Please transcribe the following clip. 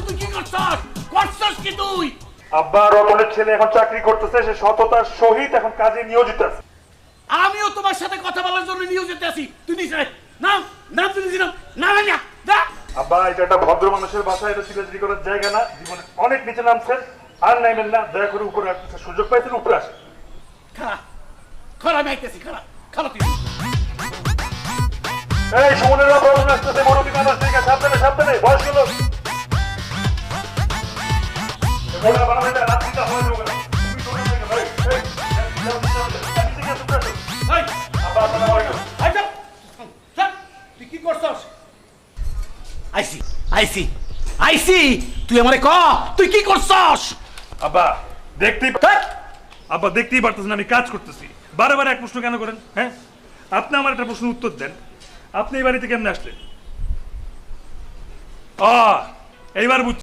তুই কি করছস? করছস কি তুই? আব্বা রতনের ছেলে এখন চাকরি করতেছে, সে সততার সহিত এখন কাজে নিয়োজিত আছে। আমিও তোমার সাথে কথা বলার জন্য নিয়োজিত আছি। তুই নিস নাম নাম তুই দিছিলাম না না না। আব্বা এটা একটা ভদ্র মানুষের বাসা, এটা চিরাচিরি করার জায়গা না। জীবনে অনেক নিচে নামছেন, আর নাইবেন না। দয়া করে উপরে আসতে সুযোগ পাইছেন, উপরে আসেন। খারাপ খারাপ আমি আইতেছি, খারাপ খারাপ তুই। এই সুমনের রতন আসতেছে, মুরব্বী মানুষ, ঠিক আছে? সাবধানে সাবধানে, বয়স গেল। মোড়া বানাবে না, রাত্রিটা হয়ে যাবে না। তুমি ছোট থেকে ভাই, এই আব্বা আসসালামু আলাইকুম। আইসা চল, তুই কি করছস? আইসি আইসি আইসি, তুই আমারে ক তুই কি করছস? আব্বা দেখতেই পারতেছেন আমি কাজ করতেছি। বারে এক প্রশ্ন কেন করেন? হ্যাঁ, আপনি আমার একটা প্রশ্ন উত্তর দেন। আপনি এই বাড়িতে কেমনে আসলেন? এইবার বুঝছি।